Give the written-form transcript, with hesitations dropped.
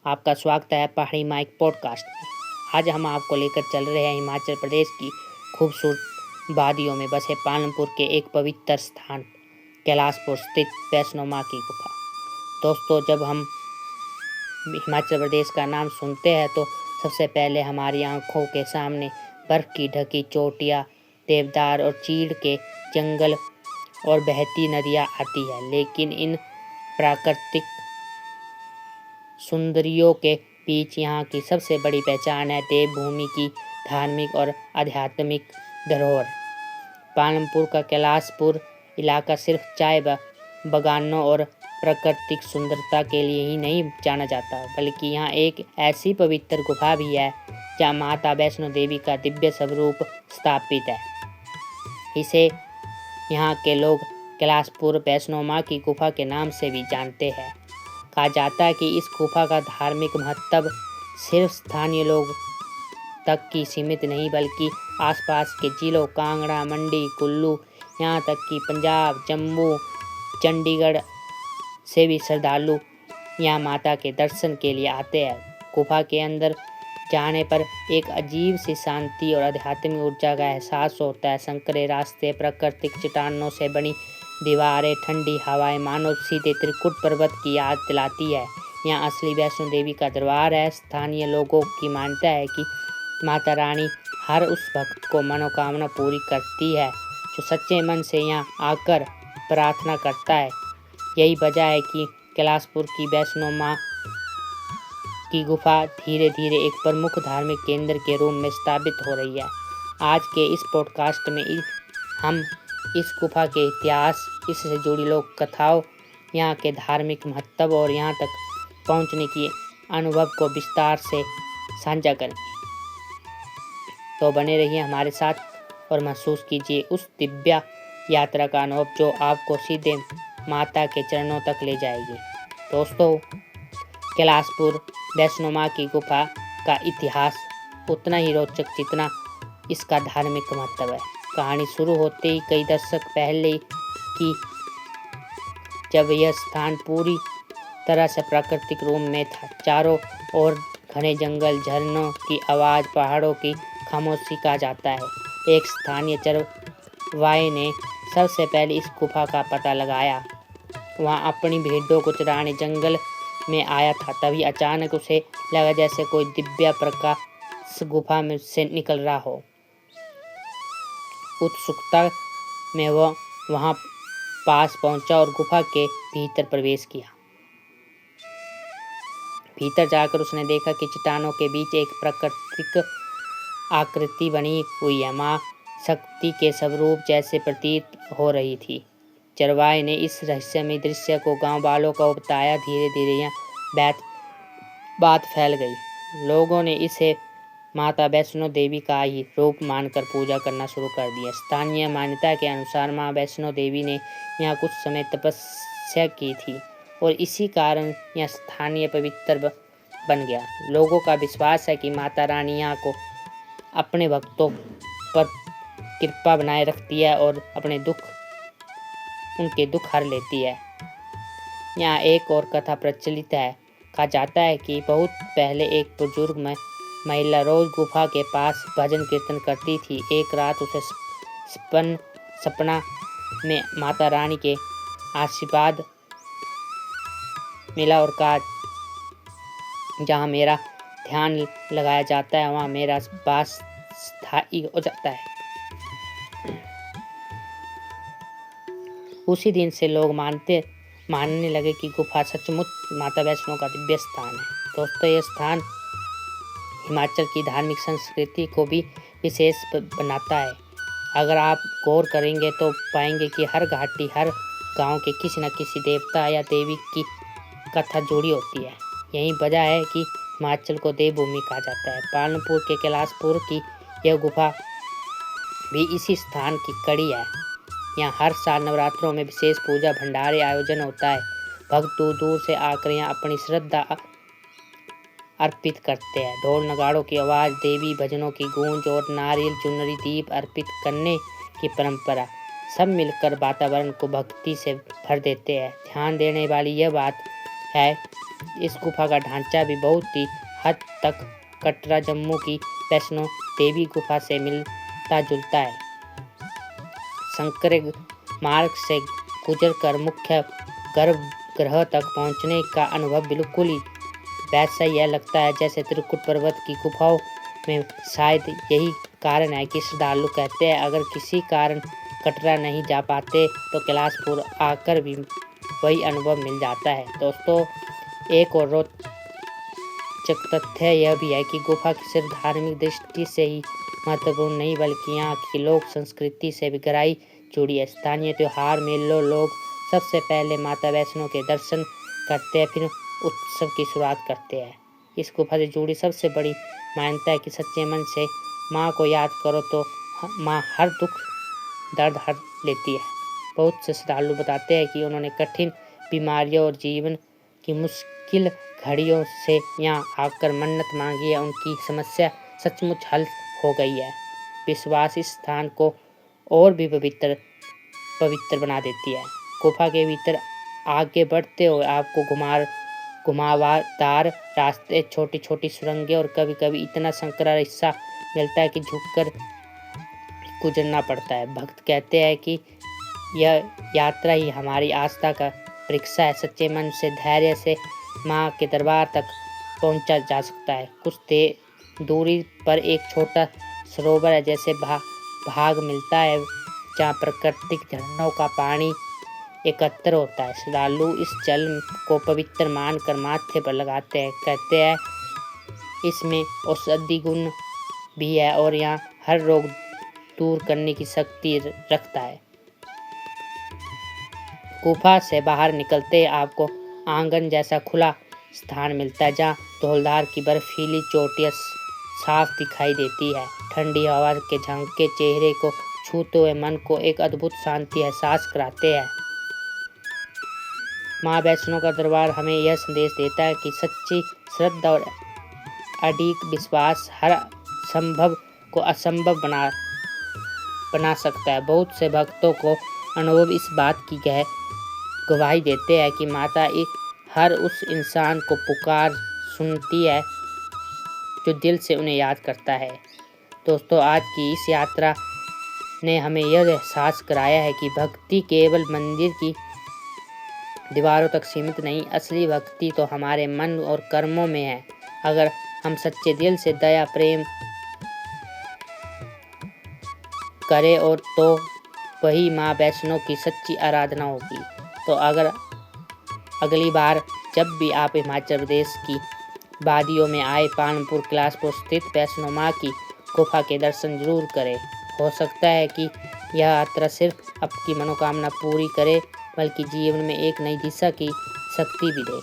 आपका स्वागत है पहाड़ी माइक पॉडकास्ट में। आज हम आपको लेकर चल रहे हैं हिमाचल प्रदेश की खूबसूरत वादियों में बसे पालमपुर के एक पवित्र स्थान कैलाशपुर स्थित वैष्णो माँ की गुफा। दोस्तों, जब हम हिमाचल प्रदेश का नाम सुनते हैं तो सबसे पहले हमारी आंखों के सामने बर्फ़ की ढकी चोटियाँ, देवदार और चीड़ के जंगल और बहती नदियाँ आती है। लेकिन इन प्राकृतिक सुंदरियों के बीच यहाँ की सबसे बड़ी पहचान है देवभूमि की धार्मिक और आध्यात्मिक धरोहर। पालमपुर का कैलाशपुर इलाका सिर्फ चाय बागानों और प्राकृतिक सुंदरता के लिए ही नहीं जाना जाता, बल्कि यहाँ एक ऐसी पवित्र गुफा भी है जहाँ माता वैष्णो देवी का दिव्य स्वरूप स्थापित है। इसे यहाँ के लोग कैलाशपुर वैष्णो माँ की गुफा के नाम से भी जानते हैं। कहा जाता है कि इस गुफा का धार्मिक महत्व सिर्फ स्थानीय लोग तक की सीमित नहीं, बल्कि आसपास के जिलों कांगड़ा, मंडी, कुल्लू, यहाँ तक कि पंजाब, जम्मू, चंडीगढ़ से भी श्रद्धालु यहाँ माता के दर्शन के लिए आते हैं। गुफा के अंदर जाने पर एक अजीब सी शांति और आध्यात्मिक ऊर्जा का एहसास होता है। संकरे रास्ते, प्राकृतिक चट्टानों से बनी दीवारें, ठंडी हवाएं मानो सीधे त्रिकुट पर्वत की याद दिलाती है। यहाँ असली वैष्णो देवी का दरबार है। स्थानीय लोगों की मान्यता है कि माता रानी हर उस भक्त को मनोकामना पूरी करती है जो सच्चे मन से यहाँ आकर प्रार्थना करता है। यही वजह है कि कैलाशपुर की वैष्णो माँ की गुफा धीरे धीरे एक प्रमुख धार्मिक केंद्र के रूप में स्थापित हो रही है। आज के इस पॉडकास्ट में हम इस गुफा के इतिहास, इससे जुड़ी लोक कथाओं, यहाँ के धार्मिक महत्व और यहाँ तक पहुँचने की अनुभव को विस्तार से साझा करेंगे। तो बने रहिए हमारे साथ और महसूस कीजिए उस दिव्य यात्रा का अनुभव जो आपको सीधे माता के चरणों तक ले जाएगी। दोस्तों, कैलाशपुर वैष्णो माँ की गुफा का इतिहास उतना ही रोचक जितना इसका धार्मिक महत्व है। कहानी शुरू होते ही कई दशक पहले की, जब यह स्थान पूरी तरह से प्राकृतिक रूप में था। चारों ओर घने जंगल, झरनों की आवाज़, पहाड़ों की खामोशी का जाता है। एक स्थानीय चरवाहे ने सबसे पहले इस गुफा का पता लगाया। वहाँ अपनी भेड़ों को चराने जंगल में आया था। तभी अचानक उसे लगा जैसे कोई दिव्य प्रकाश गुफा में से निकल रहा हो। उत्सुकता में वह वहां पास पहुंचा और गुफा के भीतर प्रवेश किया। भीतर जाकर उसने देखा कि चट्टानों के बीच एक प्राकृतिक आकृति बनी हुई है। माँ शक्ति के स्वरूप जैसे प्रतीत हो रही थी। चरवाहे ने इस रहस्यमय दृश्य को गांव वालों को बताया। धीरे धीरे यह बात फैल गई। लोगों ने इसे माता वैष्णो देवी का ही रूप मानकर पूजा करना शुरू कर दिया। स्थानीय मान्यता के अनुसार माँ वैष्णो देवी ने यहाँ कुछ समय तपस्या की थी और इसी कारण यह स्थानीय पवित्र बन गया। लोगों का विश्वास है कि माता रानी यहाँ को अपने भक्तों पर कृपा बनाए रखती है और उनके दुख हर लेती है। यहाँ एक और कथा प्रचलित है। कहा जाता है कि बहुत पहले एक बुजुर्ग महिला रोज गुफा के पास भजन कीर्तन करती थी। एक रात उसे सपना में माता रानी के आशीर्वाद मिला और कहा, जहाँ मेरा ध्यान लगाया जाता है वहाँ मेरा वास स्थायी हो जाता है। उसी दिन से लोग मानने लगे कि गुफा सचमुच माता वैष्णो का दिव्य स्थान है। दोस्तों, यह स्थान हिमाचल की धार्मिक संस्कृति को भी विशेष बनाता है। अगर आप गौर करेंगे तो पाएंगे कि हर घाटी, हर गांव के किसी न किसी देवता या देवी की कथा जुड़ी होती है। यही वजह है कि हिमाचल को देवभूमि कहा जाता है। पालमपुर के कैलाशपुर की यह गुफा भी इसी स्थान की कड़ी है। यहाँ हर साल नवरात्रों में विशेष पूजा भंडारे आयोजन होता है। भक्त दूर दूर से आकर यहाँ अपनी श्रद्धा अर्पित करते हैं। ढोल नगाड़ों की आवाज़, देवी भजनों की गूंज और नारियल चुनरी दीप अर्पित करने की परंपरा सब मिलकर वातावरण को भक्ति से भर देते हैं। ध्यान देने वाली यह बात है। इस गुफा का ढांचा भी बहुत ही हद तक कटरा जम्मू की वैष्णो देवी गुफा से मिलता जुलता है। संकरे मार्ग से गुजरकर मुख्य गर्भगृह तक पहुंचने का अनुभव बिल्कुल ही वैसा ही लगता है जैसे त्रिकुट पर्वत की गुफाओं में। शायद यही कारण है कि श्रद्धालु कहते हैं अगर किसी कारण कटरा नहीं जा पाते तो कैलाशपुर आकर भी वही अनुभव मिल जाता है। दोस्तों, एक और रोचक तथ्य यह भी है कि गुफा सिर्फ धार्मिक दृष्टि से ही महत्वपूर्ण नहीं बल्कि यहाँ की लोक संस्कृति से भी गहराई जुड़ी है। स्थानीय त्योहार मेलों लोग सबसे पहले माता वैष्णो के दर्शन करते हैं, फिर उत्सव की शुरुआत करते हैं। इस गुफा से जुड़ी सबसे बड़ी मान्यता है कि सच्चे मन से माँ को याद करो तो माँ हर दुख दर्द हर लेती है। बहुत से श्रद्धालु बताते हैं कि उन्होंने कठिन बीमारियों और जीवन की मुश्किल घड़ियों से यहाँ आकर मन्नत मांगी है, उनकी समस्या सचमुच हल हो गई है। विश्वास इस स्थान को और भी पवित्र बना देती है। गुफा के भीतर आगे बढ़ते हुए आपको घुमावदार रास्ते, छोटी छोटी सुरंगें और कभी कभी इतना संकरा हिस्सा मिलता है कि झुककर गुजरना पड़ता है। भक्त कहते हैं कि यह यात्रा ही हमारी आस्था का परीक्षा है। सच्चे मन से धैर्य से माँ के दरबार तक पहुंचा जा सकता है। कुछ दूरी पर एक छोटा सरोवर है जैसे भाग मिलता है जहाँ प्राकृतिक झरनों का पानी एकत्र होता है। श्रद्धालु इस जल को पवित्र मानकर माथे पर लगाते हैं। कहते हैं इसमें औषधि गुण भी है और यहाँ हर रोग दूर करने की शक्ति रखता है। गुफा से बाहर निकलते आपको आंगन जैसा खुला स्थान मिलता है जहाँ धौलधार की बर्फीली चोटियाँ साफ दिखाई देती है। ठंडी हवा के झोंके चेहरे को छूते हुए मन को एक अद्भुत शांति एहसास कराते हैं। माँ वैष्णो का दरबार हमें यह संदेश देता है कि सच्ची श्रद्धा और अडिग विश्वास हर संभव को असंभव बना सकता है। बहुत से भक्तों को अनुभव इस बात की गवाही देते हैं कि माता हर उस इंसान को पुकार सुनती है जो दिल से उन्हें याद करता है। दोस्तों, आज की इस यात्रा ने हमें यह एहसास कराया है कि भक्ति केवल मंदिर की दीवारों तक सीमित नहीं, असली भक्ति तो हमारे मन और कर्मों में है। अगर हम सच्चे दिल से दया प्रेम करें और तो वही माँ वैष्णो की सच्ची आराधना होगी। तो अगर अगली बार जब भी आप हिमाचल प्रदेश की वादियों में आए, पालमपुर कैलाशपुर स्थित वैष्णो माँ की गुफा के दर्शन जरूर करें। हो सकता है कि यह यात्रा सिर्फ आपकी मनोकामना पूरी करे बल्कि जीवन में एक नई दिशा की शक्ति भी दे।